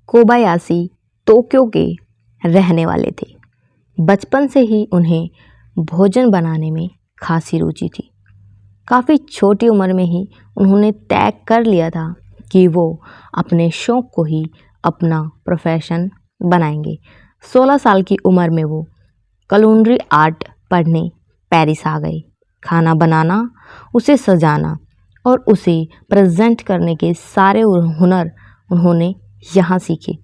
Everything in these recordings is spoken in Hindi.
कोबायाशी टोक्यो के रहने वाले थे। बचपन से ही उन्हें भोजन बनाने में खासी रुचि थी। काफ़ी छोटी उम्र में ही उन्होंने तय कर लिया था कि वो अपने शौक़ को ही अपना प्रोफेशन बनाएंगे। 16 साल की उम्र में वो कुलिनरी आर्ट पढ़ने पेरिस आ गए। खाना बनाना, उसे सजाना और उसे प्रेजेंट करने के सारे हुनर उन्होंने यहाँ सीखे।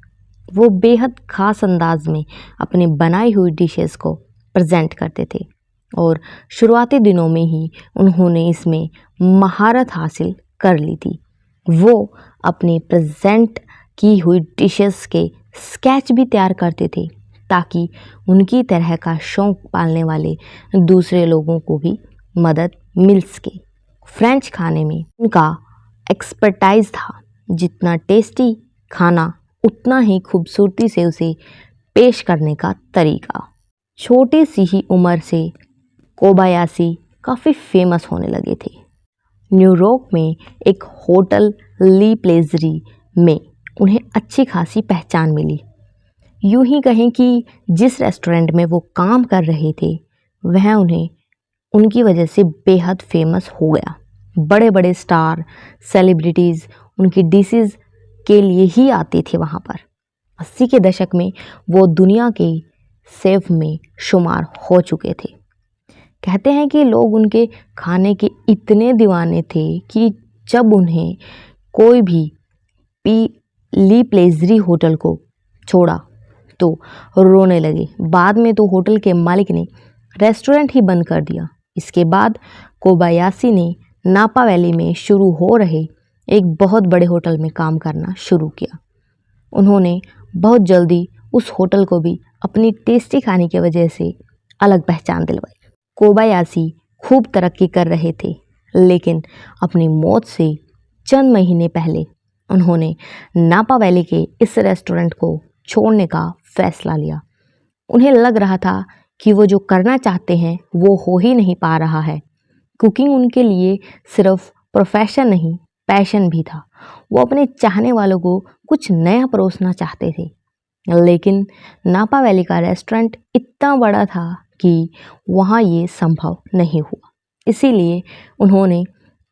वो बेहद ख़ास अंदाज में अपनी बनाई हुई डिशेस को प्रेजेंट करते थे और शुरुआती दिनों में ही उन्होंने इसमें महारत हासिल कर ली थी। वो अपनी प्रेजेंट की हुई डिशेस के स्केच भी तैयार करते थे ताकि उनकी तरह का शौक़ पालने वाले दूसरे लोगों को भी मदद मिल सके। फ्रेंच खाने में उनका एक्सपर्टाइज था। जितना टेस्टी खाना उतना ही खूबसूरती से उसे पेश करने का तरीका। छोटी सी ही उम्र से कोबायाशी काफ़ी फेमस होने लगे थे। न्यूयॉर्क में एक होटल ली प्लेजरी में उन्हें अच्छी खासी पहचान मिली। यूं ही कहें कि जिस रेस्टोरेंट में वो काम कर रहे थे वह उन्हें उनकी वजह से बेहद फेमस हो गया। बड़े बड़े स्टार सेलिब्रिटीज़ उनकी डिशेस के लिए ही आते थे वहाँ पर। 80 के दशक में वो दुनिया के शेफ में शुमार हो चुके थे। कहते हैं कि लोग उनके खाने के इतने दीवाने थे कि जब उन्हें कोई भी ली प्लेजरी होटल को छोड़ा तो रोने लगे। बाद में तो होटल के मालिक ने रेस्टोरेंट ही बंद कर दिया। इसके बाद कोबायाशी ने नापा वैली में शुरू हो रहे एक बहुत बड़े होटल में काम करना शुरू किया। उन्होंने बहुत जल्दी उस होटल को भी अपनी टेस्टी खाने की वजह से अलग पहचान दिलवाई। कोबायाशी खूब तरक्की कर रहे थे, लेकिन अपनी मौत से चंद महीने पहले उन्होंने नापा वैली के इस रेस्टोरेंट को छोड़ने का फैसला लिया। उन्हें लग रहा था कि वो जो करना चाहते हैं वो हो ही नहीं पा रहा है। कुकिंग उनके लिए सिर्फ प्रोफेशन नहीं, पैशन भी था। वो अपने चाहने वालों को कुछ नया परोसना चाहते थे, लेकिन नापा वैली का रेस्टोरेंट इतना बड़ा था कि वहाँ ये संभव नहीं हुआ। इसीलिए उन्होंने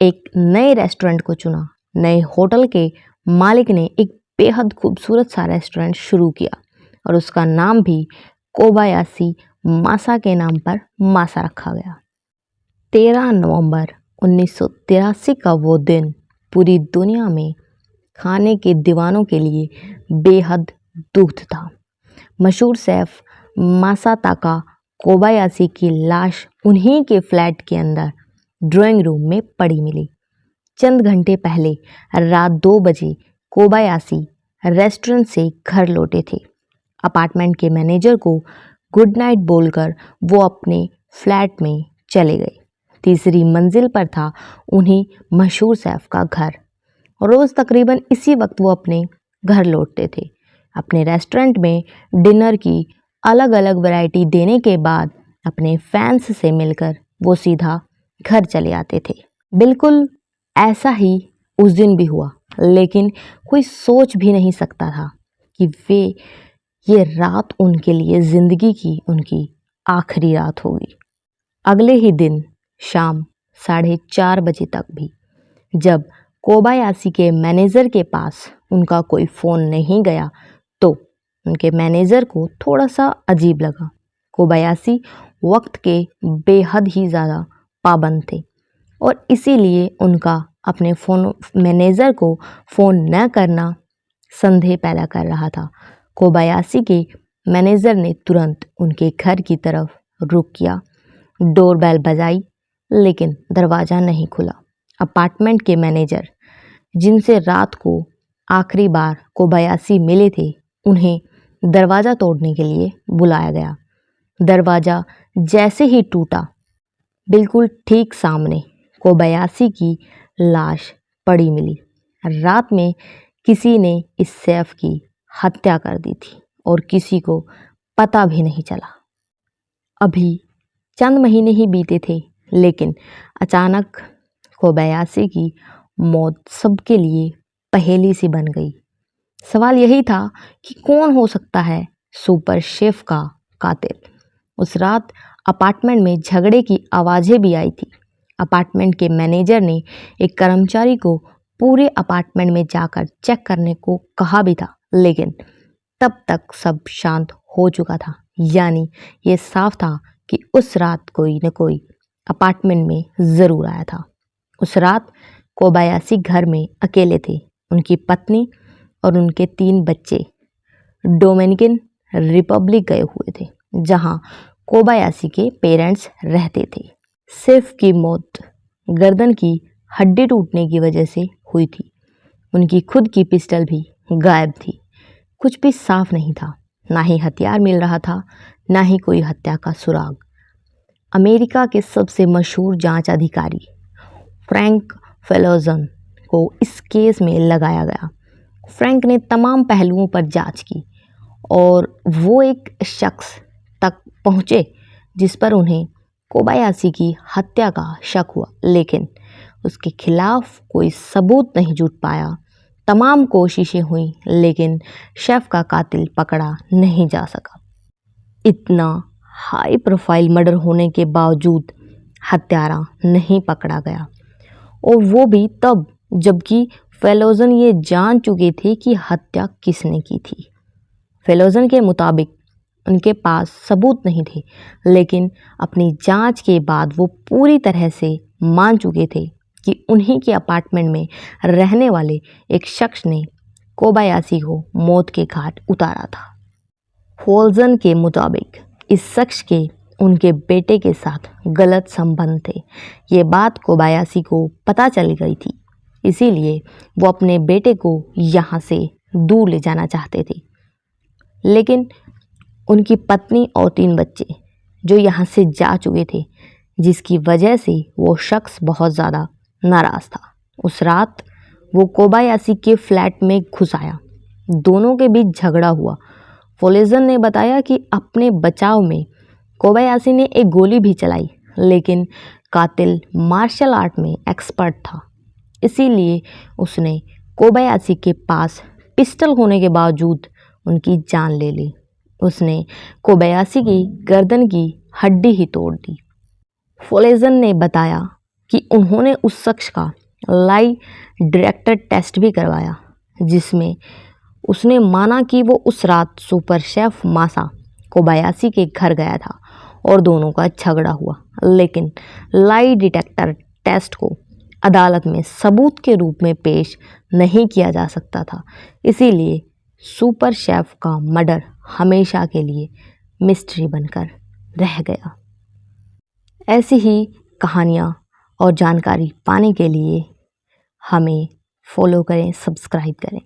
एक नए रेस्टोरेंट को चुना। नए होटल के मालिक ने एक बेहद खूबसूरत सा रेस्टोरेंट शुरू किया और उसका नाम भी कोबायाशी मासा के नाम पर मासा रखा गया। 13 नवंबर 1983 का वो दिन पूरी दुनिया में खाने के दीवानों के लिए बेहद दुखद था। मशहूर शेफ मासाताका कोबायाशी की लाश उन्हीं के फ्लैट के अंदर ड्राइंग रूम में पड़ी मिली। चंद घंटे पहले रात 2 बजे कोबायाशी रेस्टोरेंट से घर लौटे थे। अपार्टमेंट के मैनेजर को गुड नाइट बोलकर वो अपने फ्लैट में चले गए। तीसरी मंजिल पर था उन्हीं मशहूर शेफ का घर। रोज़ तकरीबन इसी वक्त वो अपने घर लौटते थे। अपने रेस्टोरेंट में डिनर की अलग अलग वैरायटी देने के बाद अपने फैंस से मिलकर वो सीधा घर चले आते थे। बिल्कुल ऐसा ही उस दिन भी हुआ, लेकिन कोई सोच भी नहीं सकता था कि ये रात उनके लिए ज़िंदगी की उनकी आखिरी रात होगी। अगले ही दिन शाम 4:30 बजे तक भी जब कोबायाशी के मैनेजर के पास उनका कोई फ़ोन नहीं गया तो उनके मैनेजर को थोड़ा सा अजीब लगा। कोबायाशी वक्त के बेहद ही ज़्यादा पाबंद थे और इसीलिए उनका अपने मैनेजर को फ़ोन न करना संदेह पैदा कर रहा था। कोबायाशी के मैनेजर ने तुरंत उनके घर की तरफ रुख किया। डोरबेल बजाई, लेकिन दरवाज़ा नहीं खुला। अपार्टमेंट के मैनेजर, जिनसे रात को आखिरी बार कोबायाशी मिले थे, उन्हें दरवाज़ा तोड़ने के लिए बुलाया गया। दरवाज़ा जैसे ही टूटा, बिल्कुल ठीक सामने कोबायाशी की लाश पड़ी मिली। रात में किसी ने इस शेफ की हत्या कर दी थी और किसी को पता भी नहीं चला। अभी चंद महीने ही बीते थे, लेकिन अचानक कोबायाशी की मौत सबके लिए पहेली सी बन गई। सवाल यही था कि कौन हो सकता है सुपर शेफ का कातिल। उस रात अपार्टमेंट में झगड़े की आवाज़ें भी आई थी। अपार्टमेंट के मैनेजर ने एक कर्मचारी को पूरे अपार्टमेंट में जाकर चेक करने को कहा भी था, लेकिन तब तक सब शांत हो चुका था। यानी ये साफ था कि उस रात कोई न कोई अपार्टमेंट में ज़रूर आया था। उस रात कोबायाशी घर में अकेले थे। उनकी पत्नी और उनके 3 बच्चे डोमिनिकन रिपब्लिक गए हुए थे, जहां कोबायाशी के पेरेंट्स रहते थे। शेफ की मौत गर्दन की हड्डी टूटने की वजह से हुई थी। उनकी खुद की पिस्टल भी गायब थी। कुछ भी साफ नहीं था, ना ही हथियार मिल रहा था, ना ही कोई हत्या का सुराग। अमेरिका के सबसे मशहूर जांच अधिकारी फ्रैंक फेलोजन को इस केस में लगाया गया। फ्रैंक ने तमाम पहलुओं पर जांच की और वो एक शख्स तक पहुँचे जिस पर उन्हें कोबायाशी की हत्या का शक हुआ, लेकिन उसके खिलाफ कोई सबूत नहीं जुट पाया। तमाम कोशिशें हुई, लेकिन शेफ का कातिल पकड़ा नहीं जा सका। इतना हाई प्रोफाइल मर्डर होने के बावजूद हत्यारा नहीं पकड़ा गया, और वो भी तब जबकि फेलोजन ये जान चुके थे कि हत्या किसने की थी। फेलोजन के मुताबिक उनके पास सबूत नहीं थे, लेकिन अपनी जांच के बाद वो पूरी तरह से मान चुके थे कि उन्हीं के अपार्टमेंट में रहने वाले एक शख्स ने कोबायाशी को मौत के घाट उतारा था। फेलोजन के मुताबिक इस शख्स के उनके बेटे के साथ गलत संबंध थे। ये बात कोबायाशी को पता चल गई थी, इसीलिए वो अपने बेटे को यहाँ से दूर ले जाना चाहते थे। लेकिन उनकी पत्नी और 3 बच्चे जो यहाँ से जा चुके थे, जिसकी वजह से वो शख्स बहुत ज़्यादा नाराज़ था। उस रात वो कोबायाशी के फ्लैट में घुस आया। दोनों के बीच झगड़ा हुआ। फेलोजन ने बताया कि अपने बचाव में कोबायाशी ने एक गोली भी चलाई, लेकिन कातिल मार्शल आर्ट में एक्सपर्ट था, इसीलिए उसने कोबायाशी के पास पिस्टल होने के बावजूद उनकी जान ले ली। उसने कोबायाशी की गर्दन की हड्डी ही तोड़ दी। फेलोजन ने बताया कि उन्होंने उस शख्स का लाई डिटेक्टर टेस्ट भी करवाया, जिसमें उसने माना कि वो उस रात सुपर शेफ मासा कोबायाशी के घर गया था और दोनों का झगड़ा हुआ। लेकिन लाई डिटेक्टर टेस्ट को अदालत में सबूत के रूप में पेश नहीं किया जा सकता था, इसीलिए सुपर शेफ का मर्डर हमेशा के लिए मिस्ट्री बनकर रह गया। ऐसी ही कहानियाँ और जानकारी पाने के लिए हमें फॉलो करें, सब्सक्राइब करें।